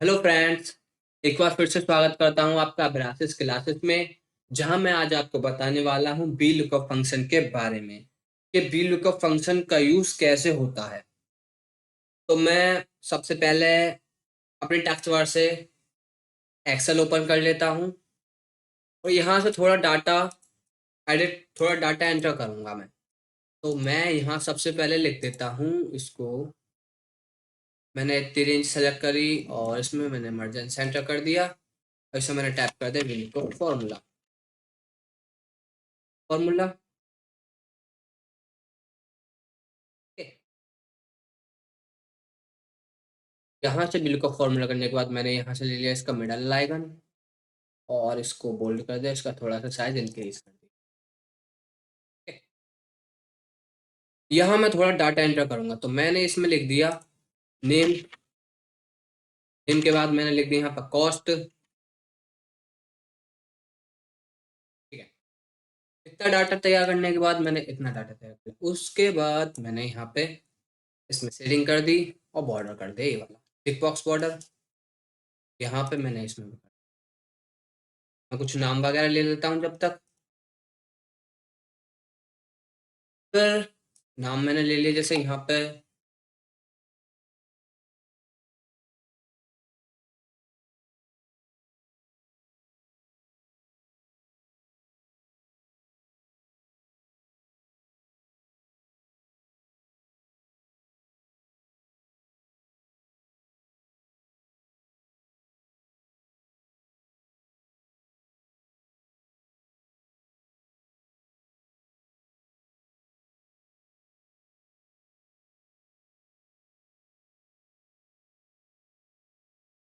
Hello friends. एक बार फिर से स्वागत करता हूं आपका अभ्यासिस क्लासेस में। जहां मैं आज आपको बताने वाला हूं बी लुकअप फंक्शन के बारे में कि बी लुकअप फंक्शन का यूज कैसे होता है। तो मैं सबसे पहले अपने टेक्स्ट बार से एक्सेल ओपन कर लेता हूं और यहां से थोड़ा डाटा एंटर करूंगा मैं। तो मैं यहां सबसे पहले लिख देता हूं इसको। मैंने इतनी रेंज सेलेक्ट करी और इसमें मैंने इमरजेंसी एंटर कर दिया और इसमें मैंने टैप कर दिया बी लुकअप फॉर्मूला। फॉर्मूला यहाँ से बिल का फॉर्मूला करने के बाद मैंने यहाँ से ले लिया इसका मिडल लाइगन और इसको बोल्ड कर दिया, इसका थोड़ा सा साइज इंक्रीज कर दिया। यहाँ मैं थोड़ा डाटा एंटर करूंगा तो मैंने इसमें लिख दिया नेम। नेम के बाद मैंने लिख दिया यहाँ पर कॉस्ट। ठीक है। इतना डाटा तैयार करने के बाद मैंने इतना डाटा तैयार किया, उसके बाद मैंने यहाँ पे इसमें शेडिंग कर दी और बॉर्डर कर दिया ये वाला टिक बॉक्स बॉर्डर। यहाँ पे मैंने इसमें मैं कुछ नाम वगैरह ले लेता हूँ जब तक। फिर नाम मैंने ले लिया जैसे यहाँ पे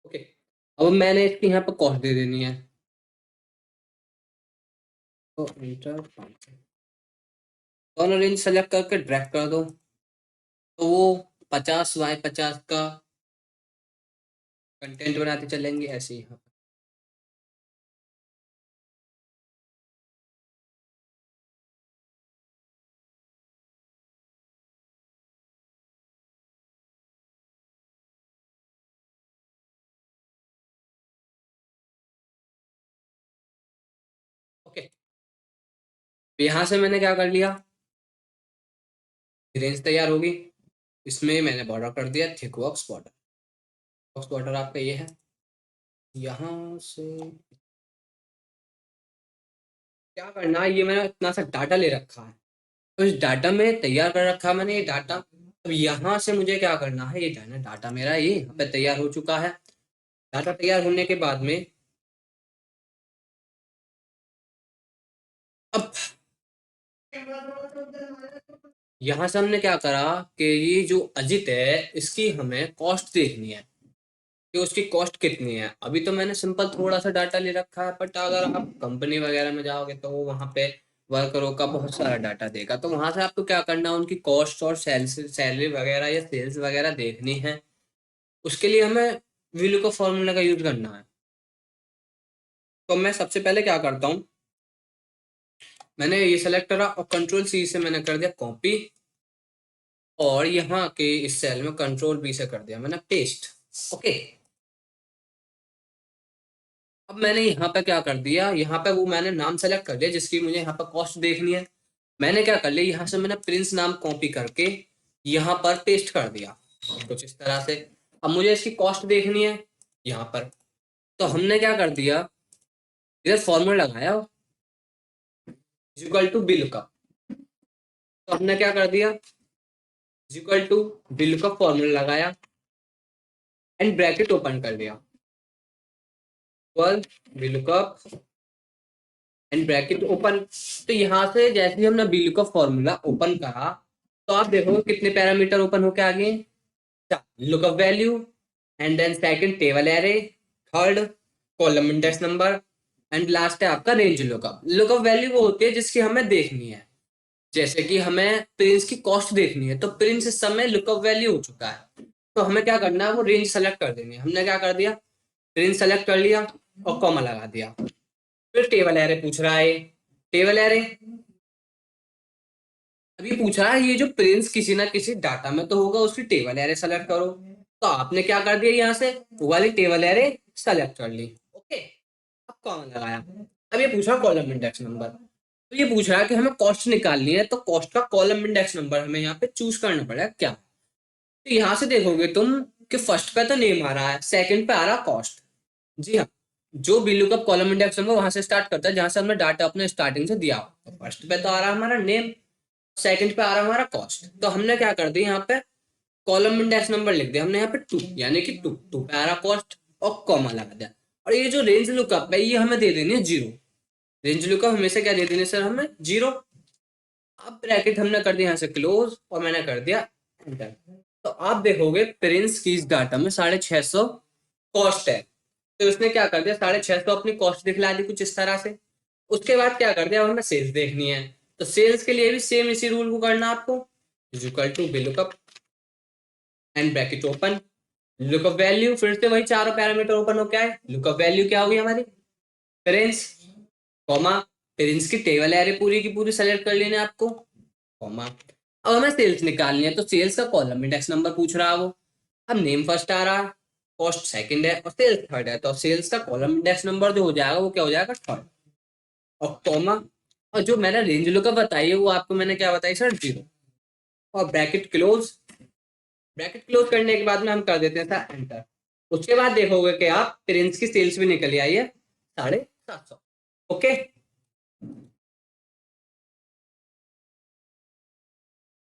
ओके। अब मैंने इसकी यहाँ पे कॉस्ट दे देनी है तो इंटर दोनों रेंज सेलेक्ट करके ड्रैग कर दो तो वो 50 बाय 50 का कंटेंट बनाते चलेंगे ऐसे ही। हाँ। ओके। यहाँ से मैंने क्या कर लिया, रेंज तैयार होगी। इसमें मैंने बॉर्डर कर दिया thick box border. Box border आपका ये है। यहाँ से क्या करना है, ये मैंने इतना सा डाटा ले रखा है तो इस डाटा में तैयार कर रखा है मैंने ये डाटा। अब यहाँ से मुझे क्या करना है, ये डाटा डाटा मेरा ये यहाँ पे तैयार हो चुका है। डाटा तैयार होने के बाद में अब यहाँ से हमने क्या करा कि ये जो अजित है इसकी हमें कॉस्ट देखनी है कि उसकी कॉस्ट कितनी है। अभी तो मैंने सिंपल थोड़ा सा डाटा ले रखा है बट अगर आप कंपनी वगैरह में जाओगे तो वो वहाँ पे वर्करों का बहुत सारा डाटा देगा तो वहां से आपको क्या करना है, उनकी कॉस्ट और सैलरी वगैरह या सेल्स वगैरह देखनी है। उसके लिए हमें विलू का फॉर्मूला का यूज करना है। तो मैं सबसे पहले क्या करता हूँ, मैंने ये सेलेक्ट करा और कंट्रोल सी से मैंने कर दिया कॉपी और यहाँ के इस सेल में कंट्रोल बी से कर दिया मैंने पेस्ट। ओके। अब मैंने यहाँ पे क्या कर दिया, यहाँ पे वो मैंने नाम सेलेक्ट कर लिया जिसकी मुझे यहाँ पर कॉस्ट देखनी है। मैंने क्या कर लिया, यहाँ से मैंने प्रिंस नाम कॉपी करके यहाँ पर पेस्ट कर दिया कुछ इस तरह से। अब मुझे इसकी कॉस्ट देखनी है यहाँ पर। तो हमने क्या कर दिया, इधर फॉर्मूला लगाया इक्वल टू बिल का। तो हमने क्या कर दिया, इक्वल टू बिल का फॉर्मूला लगाया एंड ब्रैकेट ओपन कर दिया इक्वल बिल का एंड ब्रैकेट ओपन। तो यहाँ से जैसे ही हमने बिल का फॉर्मूला ओपन करा तो आप देखो कितने पैरामीटर ओपन होके आ गए। Lookup value and then second table array, third column index number and last है आपका रेंज लुकअप। लुकअप वैल्यू वो होती है जिसकी हमें देखनी है। जैसे कि हमें प्रिंस की कॉस्ट देखनी है तो प्रिंस इस समय लुकअप वैल्यू हो चुका है तो हमें क्या करना है, वो रेंज सेलेक्ट कर देनी है। हमने क्या कर दिया, रेंज सेलेक्ट कर लिया और कॉमा लगा दिया। फिर टेबल एरे पूछ रहा है, टेबल एरे अभी पूछ रहा है ये जो प्रिंस किसी ना किसी डाटा में तो होगा, उसकी टेबल एरे सेलेक्ट करो। तो आपने क्या कर दिया, यहाँ से वो वाली टेबल एरे सेलेक्ट कर ली। ओके, अब कॉमा लगाया। अब ये पूछ रहा कॉलम इंडेक्स नंबर, तो ये पूछ रहा है कि हमें कॉस्ट निकालनी है, तो कॉस्ट का कॉलम इंडेक्स नंबर हमें यहाँ पे चूज करना पड़ेगा क्या। तो यहाँ से देखोगे तुम कि फर्स्ट पे तो नेम आ रहा है, सेकंड पे आ रहा कॉस्ट। जी हाँ, जो VLOOKUP कॉलम इंडेक्स नंबर वहां से स्टार्ट करता है जहां से हमने डाटा अपने स्टार्टिंग से दिया। तो फर्स्ट पे तो आ रहा है हमारा नेम, सेकंड पे आ रहा है हमारा कॉस्ट। तो हमने क्या कर दिया, यहाँ पे कॉलम इंडेक्स नंबर लिख दिया हमने यहाँ पे 2, यानी कि 2 पे आ रहा कॉस्ट, और कॉमा लगा दिया। और ये जो रेंज लुकअप है ये हमें दे देनी है 0। रेंज लुकअप हमेशा क्या दे देनी है सर, हमें 0। अब ब्रैकेट हमने कर दिया यहाँ से क्लोज, और मैंने कर दिया एंटर। तो आप देखोगे प्रिंस की इस डाटा में 650 कॉस्ट है, तो उसने क्या कर दिया 650 अपनी कॉस्ट दिखला दी कुछ इस तरह से। उसके बाद क्या कर दिया, अब हमें सेल्स देखनी है, तो सेल्स के लिए भी सेम इसी रूल को करना आपको, is equal to VLOOKUP and bracket open, lookup value, फिर से वही चारों पैरामीटर ओपन हो, क्या है लुकअप वैल्यू क्या होगी हमारी पेरेंट्स, कॉमा पेरेंट्स की टेबल एरे पूरी की पूरी सेलेक्ट कर लेना है आपको, कॉमा। अब हमें सेल्स निकालनी है, तो सेल्स का कॉलम इंडेक्स नंबर पूछ रहा है वो। अब नेम फर्स्ट आ रहा है, कॉस्ट सेकंड है, और सेल्स थर्ड है, तो सेल्स का कॉलम इंडेक्स नंबर जो हो जाएगा वो क्या हो जाएगा, थर्ड, और कॉमा। और जो मैंने रेंज लुकअप बताई है वो आपको मैंने क्या बताई सर, 0, और ब्रैकेट क्लोज। ब्रैकेट क्लोज करने के बाद में हम कर देते हैं था एंटर। उसके बाद देखोगे कि आप प्रिंस की सेल्स भी निकल आई है 750। ओके,